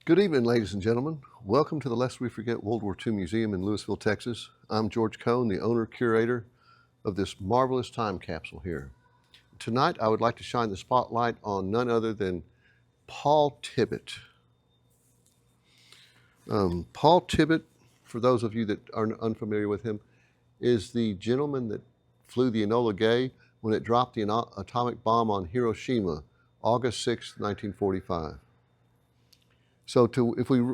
Good evening, ladies and gentlemen. Welcome to the Lest We Forget World War II Museum in Louisville, Texas. I'm George Cohn, the owner-curator of this marvelous time capsule here. Tonight, I would like to shine the spotlight on none other than Paul Tibbitt. Paul Tibbitt, for those of you that are unfamiliar with him, is the gentleman that flew the Enola Gay when it dropped the atomic bomb on Hiroshima, August 6, 1945. So if we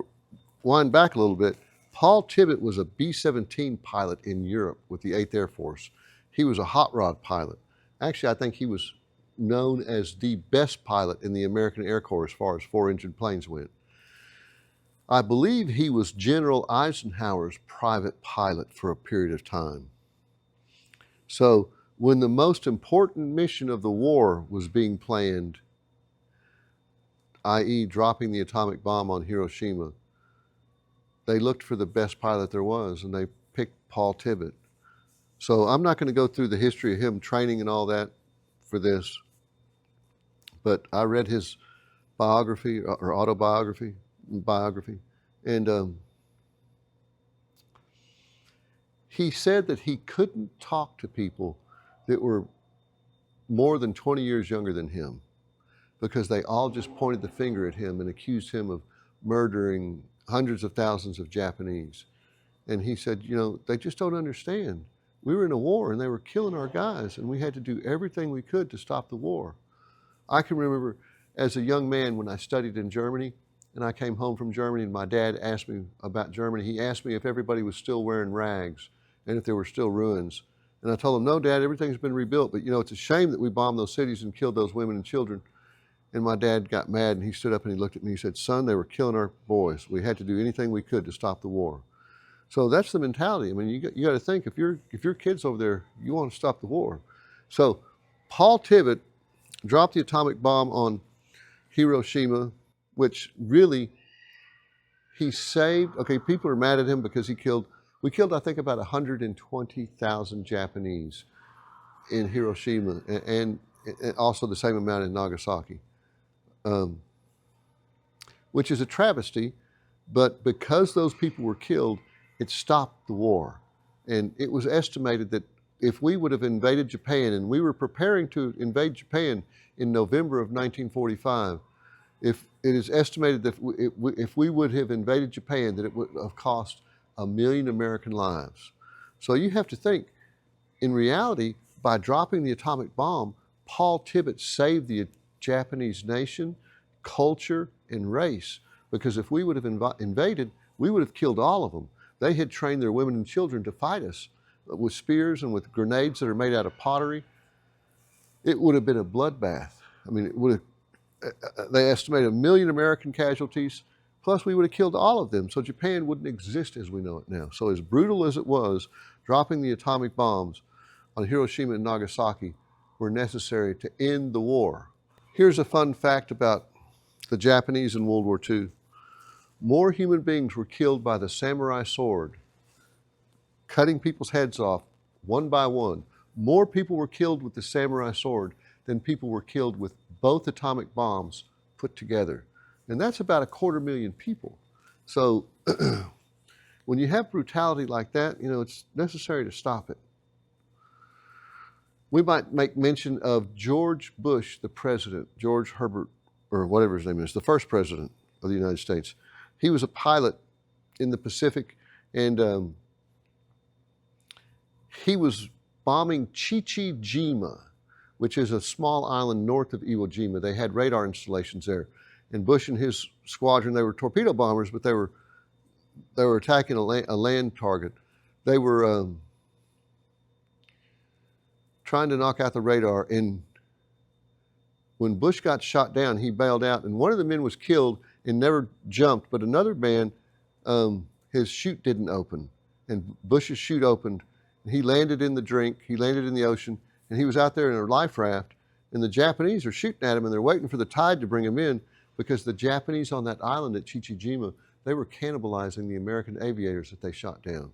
wind back a little bit, Paul Tibbitt was a B-17 pilot in Europe with the 8th Air Force. He was a hot rod pilot. Actually, I think he was known as the best pilot in the American Air Corps as far as four-engine planes went. I believe he was General Eisenhower's private pilot for a period of time. So when the most important mission of the war was being planned, i.e. dropping the atomic bomb on Hiroshima, they looked for the best pilot there was, and they picked Paul Tibbitt. So I'm not going to go through the history of him training and all that for this, but I read his biography or autobiography, and he said that he couldn't talk to people that were more than 20 years younger than him, because they all just pointed the finger at him and accused him of murdering hundreds of thousands of Japanese. And he said, you know, they just don't understand. We were in a war and they were killing our guys, and we had to do everything we could to stop the war. I can remember as a young man when I studied in Germany, and I came home from Germany, and my dad asked me about Germany. He asked me if everybody was still wearing rags and if there were still ruins. And I told him, no, Dad, everything's been rebuilt, but you know, it's a shame that we bombed those cities and killed those women and children. And my dad got mad, and he stood up and he looked at me and he said, son, they were killing our boys. We had to do anything we could to stop the war. So that's the mentality. I mean, you got to think, if your kid's over there, you want to stop the war. So Paul Tibbitt dropped the atomic bomb on Hiroshima, which really he saved. Okay, people are mad at him because we killed, I think, about 120,000 Japanese in Hiroshima, and also the same amount in Nagasaki. Which is a travesty, but because those people were killed, it stopped the war. And it was estimated that if we would have invaded Japan, and we were preparing to invade Japan in November of 1945, if it is estimated that if we would have invaded Japan, that it would have cost 1 million American lives. So you have to think, in reality, by dropping the atomic bomb, Paul Tibbitt saved the Japanese nation, culture, and race, because if we would have invaded, we would have killed all of them. They had trained their women and children to fight us with spears and with grenades that are made out of pottery. It would have been a bloodbath. I mean, it would have, they estimate 1 million American casualties, plus we would have killed all of them. So Japan wouldn't exist as we know it now. So as brutal as it was, dropping the atomic bombs on Hiroshima and Nagasaki were necessary to end the war. Here's a fun fact about the Japanese in World War II. More human beings were killed by the samurai sword, cutting people's heads off one by one. More people were killed with the samurai sword than people were killed with both atomic bombs put together. And that's about 250,000 people. So when you have brutality like that, you know, it's necessary to stop it. We might make mention of George Bush, the president, George Herbert, or whatever his name is, the first president of the United States. He was a pilot in the Pacific, and he was bombing Chichijima, which is a small island north of Iwo Jima. They had radar installations there. And Bush and his squadron, they were torpedo bombers, but they were attacking a land target. They were trying to knock out the radar, and when Bush got shot down, he bailed out, and one of the men was killed and never jumped, but another man, his chute didn't open, and Bush's chute opened, and he landed in the drink, he landed in the ocean, and he was out there in a life raft, and the Japanese are shooting at him, and they're waiting for the tide to bring him in, because the Japanese on that island at Chichijima, they were cannibalizing the American aviators that they shot down.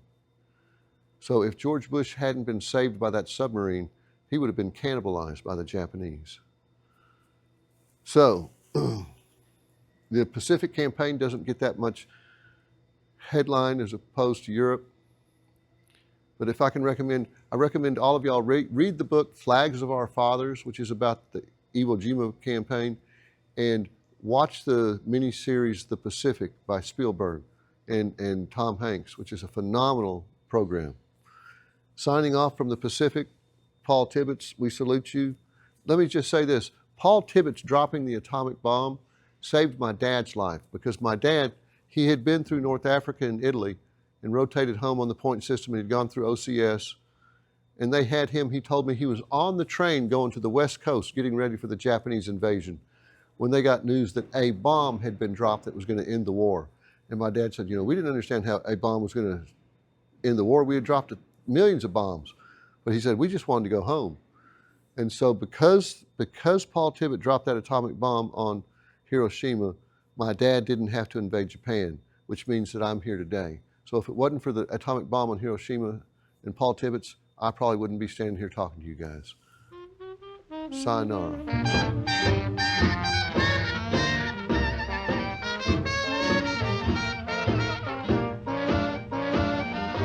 So if George Bush hadn't been saved by that submarine, he would have been cannibalized by the Japanese. So The Pacific campaign doesn't get that much headline as opposed to Europe. But if I can recommend, I recommend all of y'all read the book Flags of Our Fathers, which is about the Iwo Jima campaign, and watch the miniseries The Pacific by Spielberg and Tom Hanks, which is a phenomenal program. Signing off from the Pacific, Paul Tibbets, we salute you. Let me just say this, Paul Tibbets dropping the atomic bomb saved my dad's life, because my dad, he had been through North Africa and Italy and rotated home on the point system, and he'd gone through OCS, and they had him, he told me he was on the train going to the West Coast getting ready for the Japanese invasion when they got news that a bomb had been dropped that was going to end the war. And my dad said, you know, we didn't understand how a bomb was going to end the war. We had dropped millions of bombs. But he said, we just wanted to go home. And so because Paul Tibbet dropped that atomic bomb on Hiroshima, my dad didn't have to invade Japan, which means that I'm here today. So if it wasn't for the atomic bomb on Hiroshima and Paul Tibbets, I probably wouldn't be standing here talking to you guys. Sayonara.